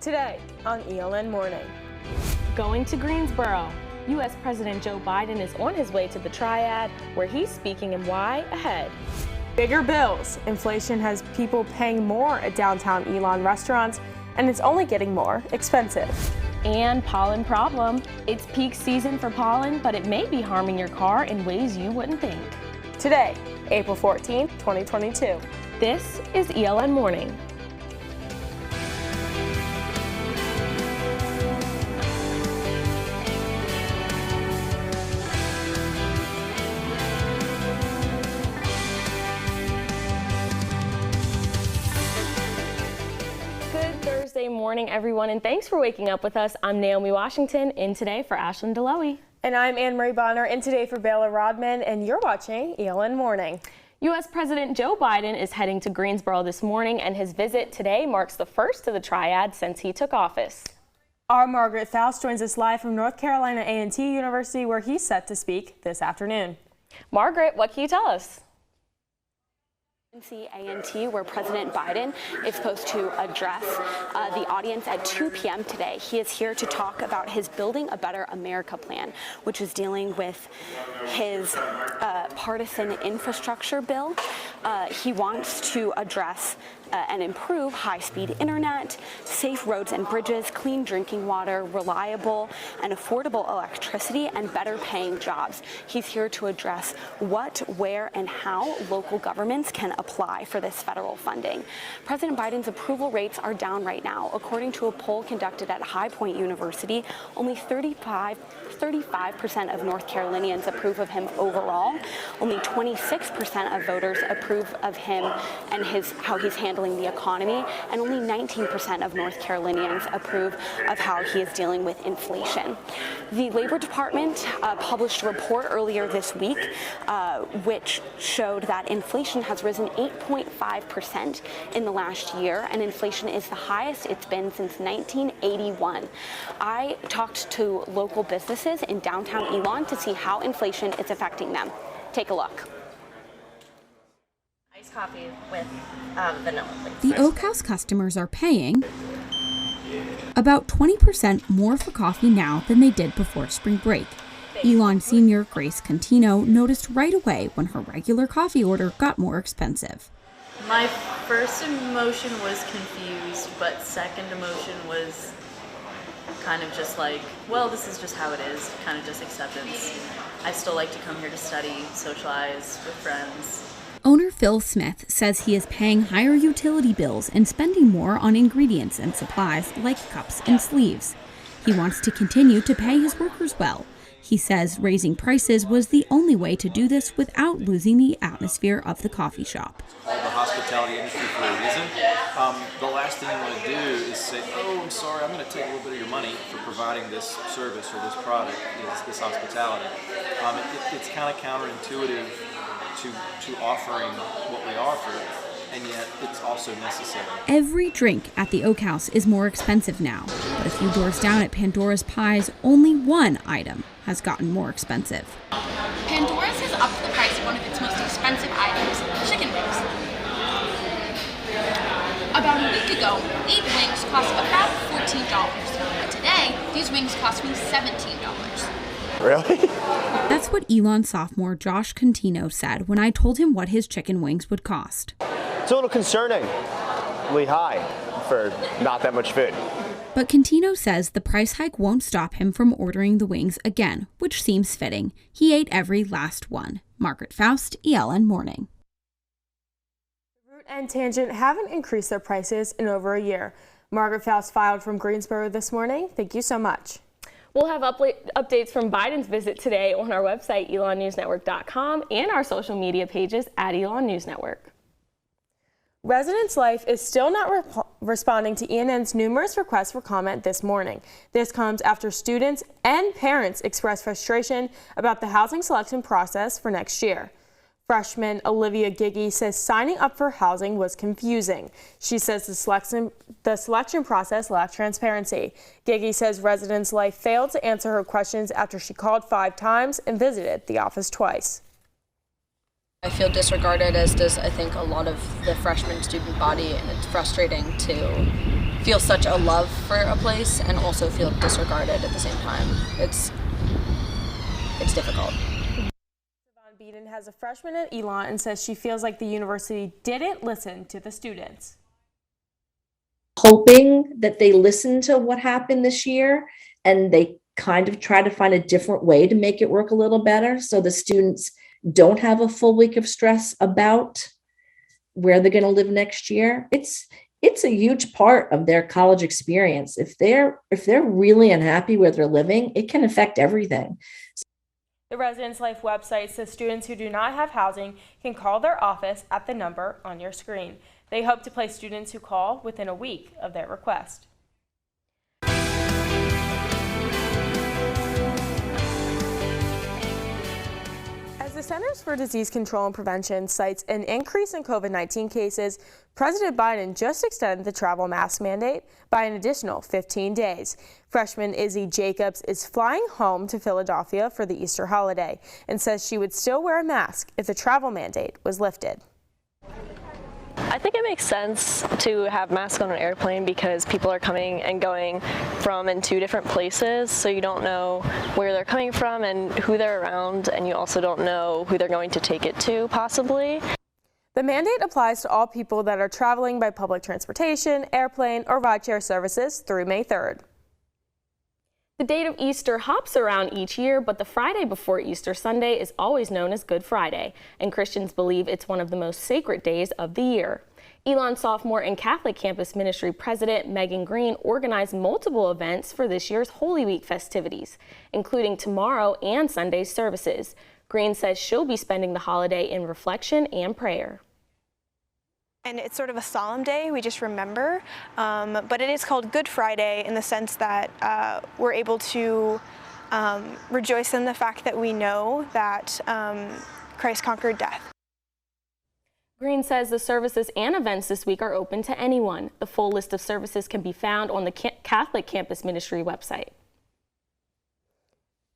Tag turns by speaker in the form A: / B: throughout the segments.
A: Today on ELN Morning.
B: Going to Greensboro. U.S. President Joe Biden is on his way to the Triad, where he's speaking in why ahead.
A: Bigger bills. Inflation has people paying more at downtown Elon restaurants, and it's only getting more expensive.
B: And pollen problem. It's peak season for pollen, but it may be harming your car in ways you wouldn't think.
A: Today, April 14th, 2022.
B: This is ELN Morning. Thursday morning, everyone, and thanks for waking up with us. I'm Naomi Washington, in today for Ashlyn DeLoey.
A: And I'm Annemarie Bonner, in today for Baylor Rodman, and you're watching ELN Morning.
B: U.S. President Joe Biden is heading to Greensboro this morning, and his visit today marks the first of the Triad since he took office.
A: Our Margaret Phelps joins us live from North Carolina A&T University, where he's set to speak this afternoon.
B: Margaret, what can you tell us?
C: A&T, where President Biden is supposed to address the audience at 2 p.m. today. He is here to talk about his Building a Better America plan, which is dealing with his partisan infrastructure bill. He wants to address and improve high-speed internet, safe roads and bridges, clean drinking water, reliable and affordable electricity, and better paying jobs. He's here to address what, where, and how local governments can apply for this federal funding. President Biden's approval rates are down right now. According to a poll conducted at High Point University, only 35% of North Carolinians approve of him overall. Only 26% of voters approve of him and how he's handling the economy, and only 19% of North Carolinians approve of how he is dealing with inflation. The Labor Department published a report earlier this week which showed that inflation has risen 8.5% in the last year, and inflation is the highest it's been since 1981. I talked to local businesses in downtown Elon to see how inflation is affecting them. Take a look.
D: Iced coffee with vanilla, please.
E: The Oak House customers are paying about 20% more for coffee now than they did before spring break. Elon senior Grace Contino noticed right away when her regular coffee order got more expensive.
F: My first emotion was confused, but second emotion was kind of just like, well, this is just how it is, kind of just acceptance. I still like to come here to study, socialize with friends.
E: Owner Phil Smith says he is paying higher utility bills and spending more on ingredients and supplies like cups and sleeves. He wants to continue to pay his workers well. He says raising prices was the only way to do this without losing the atmosphere of the coffee shop.
G: All the hospitality industry for a reason. The last thing you want to do is say, oh, I'm sorry, I'm going to take a little bit of your money for providing this service or this product, this hospitality. It's kind of counterintuitive to offering what we offer, and yet it's also necessary.
E: Every drink at the Oak House is more expensive now, but a few doors down at Pandora's Pies, only one item has gotten more expensive.
H: Pandora's has upped the price of one of its most expensive items, chicken wings. About a week ago, 8 wings cost about $14, but today, these wings cost me $17.
I: Really?
E: That's what Elon sophomore Josh Contino said when I told him what his chicken wings would cost.
I: It's a little concerningly high for not that much food.
E: But Contino says the price hike won't stop him from ordering the wings again, which seems fitting. He ate every last one. Margaret Faust, ELN Morning.
A: Root and Tangent haven't increased their prices in over a year. Margaret Faust filed from Greensboro this morning. Thank you so much.
B: We'll have updates from Biden's visit today on our website, elonnewsnetwork.com, and our social media pages at Elon News Network.
A: Residence Life is still not responding to ELN's numerous requests for comment this morning. This comes after students and parents expressed frustration about the housing selection process for next year. Freshman Olivia Giggy says signing up for housing was confusing. She says the selection process lacked transparency. Giggy says Residence Life failed to answer her questions after she called 5 times and visited the office twice.
J: I feel disregarded, as does I think a lot of the freshman student body, and it's frustrating to feel such a love for a place and also feel disregarded at the same time. It's difficult.
A: Beaton has a freshman at Elon and says she feels like the university didn't listen to the students.
K: Hoping that they listen to what happened this year and they kind of try to find a different way to make it work a little better so the students don't have a full week of stress about where they're going to live next year. It's a huge part of their college experience. If they're really unhappy where they're living, it can affect everything.
A: The Residence Life website says students who do not have housing can call their office at the number on your screen. They hope to place students who call within a week of their request. As the Centers for Disease Control and Prevention cites an increase in COVID-19 cases, President Biden just extended the travel mask mandate by an additional 15 days. Freshman Izzy Jacobs is flying home to Philadelphia for the Easter holiday and says she would still wear a mask if the travel mandate was lifted.
L: I think it makes sense to have masks on an airplane because people are coming and going from and to different places, so you don't know where they're coming from and who they're around, and you also don't know who they're going to take it to, possibly.
A: The mandate applies to all people that are traveling by public transportation, airplane, or rideshare services through May 3rd.
B: The date of Easter hops around each year, but the Friday before Easter Sunday is always known as Good Friday, and Christians believe it's one of the most sacred days of the year. Elon Sophomore and Catholic Campus Ministry President Megan Green organized multiple events for this year's Holy Week festivities, including tomorrow and Sunday's services. Green says she'll be spending the holiday in reflection and prayer.
M: And it's sort of a solemn day, we just remember, but it is called Good Friday in the sense that we're able to rejoice in the fact that we know that Christ conquered death.
B: Green says the services and events this week are open to anyone. The full list of services can be found on the Catholic Campus Ministry website.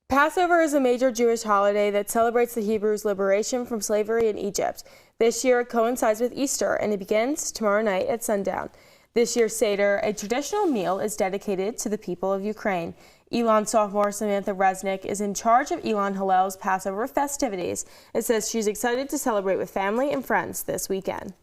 A: Passover is a major Jewish holiday that celebrates the Hebrews' liberation from slavery in Egypt. This year it coincides with Easter and it begins tomorrow night at sundown. This year's Seder, a traditional meal, is dedicated to the people of Ukraine. Elon sophomore Samantha Resnick is in charge of Elon Hillel's Passover festivities and says she's excited to celebrate with family and friends this weekend.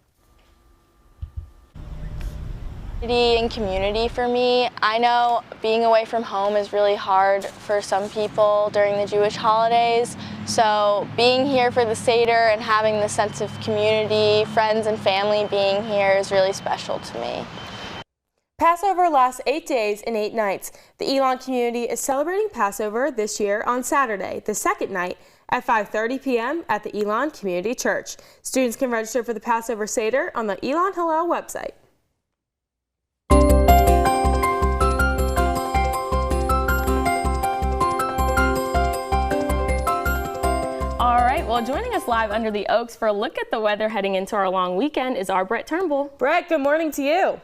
N: And community for me. I know being away from home is really hard for some people during the Jewish holidays, so being here for the Seder and having the sense of community, friends and family being here is really special to me.
A: Passover lasts 8 days and 8 nights. The Elon community is celebrating Passover this year on Saturday, the second night, at 5:30 p.m. at the Elon Community Church. Students can register for the Passover Seder on the Elon Hillel website.
B: All right, well, joining us live under the Oaks for a look at the weather heading into our long weekend is our Brett Turnbull.
A: Brett, good morning to you.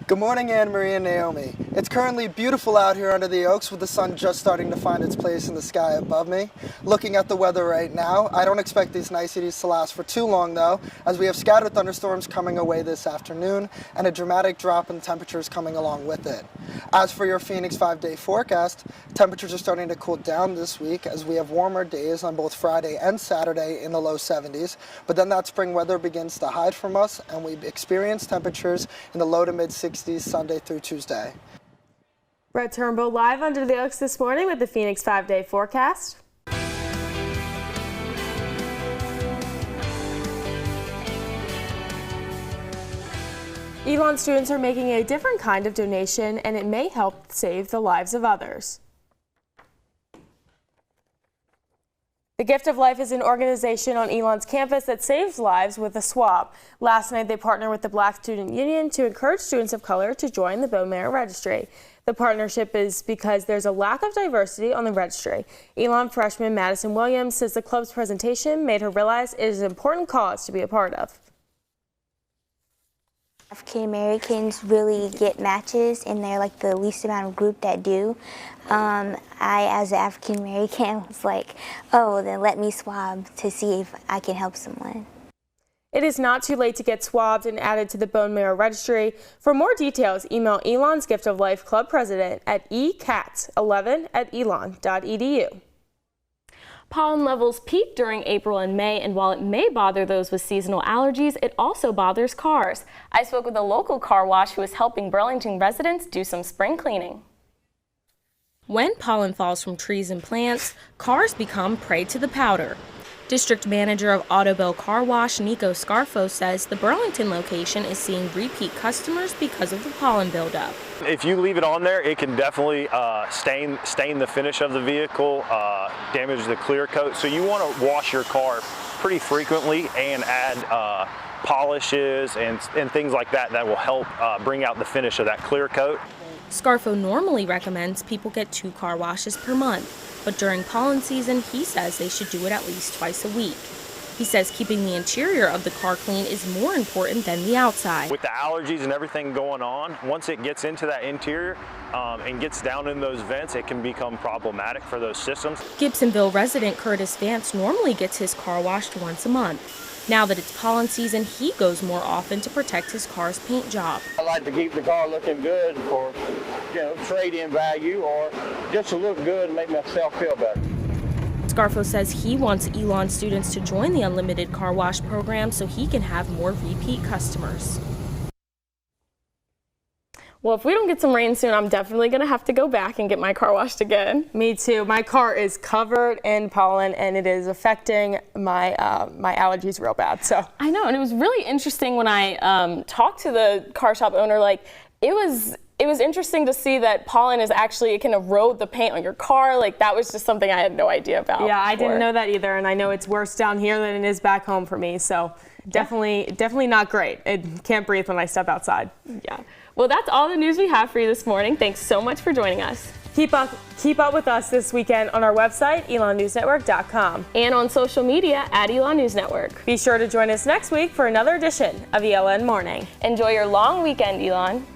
O: Good morning, Annemarie and Naomi. It's currently beautiful out here under the Oaks with the sun just starting to find its place in the sky above me. Looking at the weather right now, I don't expect these niceties to last for too long though, as we have scattered thunderstorms coming away this afternoon and a dramatic drop in temperatures coming along with it. As for your Phoenix 5-day forecast, temperatures are starting to cool down this week as we have warmer days on both Friday and Saturday in the low 70s, but then that spring weather begins to hide from us and we experience temperatures in the low to mid 60s Sunday through Tuesday.
A: Brett Turnbull live under the Oaks this morning with the Phoenix 5-day forecast. Elon students are making a different kind of donation and it may help save the lives of others. The Gift of Life is an organization on Elon's campus that saves lives with a swab. Last night, they partnered with the Black Student Union to encourage students of color to join the bone marrow registry. The partnership is because there's a lack of diversity on the registry. Elon freshman Madison Williams says the club's presentation made her realize it is an important cause to be a part of.
P: African Americans really get matches, and they're like the least amount of group that do. I, as an African American, was like, oh, then let me swab to see if I can help someone.
A: It is not too late to get swabbed and added to the bone marrow registry. For more details, email Elon's Gift of Life Club President at ecats11@elon.edu.
B: Pollen levels peak during April and May, and while it may bother those with seasonal allergies, it also bothers cars. I spoke with a local car wash who is helping Burlington residents do some spring cleaning. When pollen falls from trees and plants, cars become prey to the powder. District Manager of Autobell Car Wash, Nico Scarfo, says the Burlington location is seeing repeat customers because of the pollen buildup.
Q: If you leave it on there, it can definitely stain the finish of the vehicle, damage the clear coat. So you want to wash your car pretty frequently and add polishes and things like that that will help bring out the finish of that clear coat.
B: Scarfo normally recommends people get 2 car washes per month. But during pollen season, he says they should do it at least twice a week. He says keeping the interior of the car clean is more important than the outside.
Q: With the allergies and everything going on, once it gets into that interior and gets down in those vents, it can become problematic for those systems.
B: Gibsonville resident Curtis Vance normally gets his car washed once a month. Now that it's pollen season, he goes more often to protect his car's paint job.
R: I like to keep the car looking good for, trade-in value or just to look good and make myself feel better.
B: Scarfo says he wants Elon students to join the unlimited car wash program so he can have more repeat customers. Well, if we don't get some rain soon, I'm definitely going to have to go back and get my car washed again.
A: Me too. My car is covered in pollen and it is affecting my my allergies real bad. So
B: I know, and it was really interesting when I talked to the car shop owner. Like, it was interesting to see that pollen is actually, it can erode the paint on your car. Like, that was just something I had no idea about.
A: Yeah, I didn't know that either, and I know it's worse down here than it is back home for me. So definitely not great. I can't breathe when I step outside.
B: Yeah. Well, that's all the news we have for you this morning. Thanks so much for joining us.
A: Keep up with us this weekend on our website, elonnewsnetwork.com.
B: And on social media at Elon News Network.
A: Be sure to join us next week for another edition of ELN Morning.
B: Enjoy your long weekend, Elon.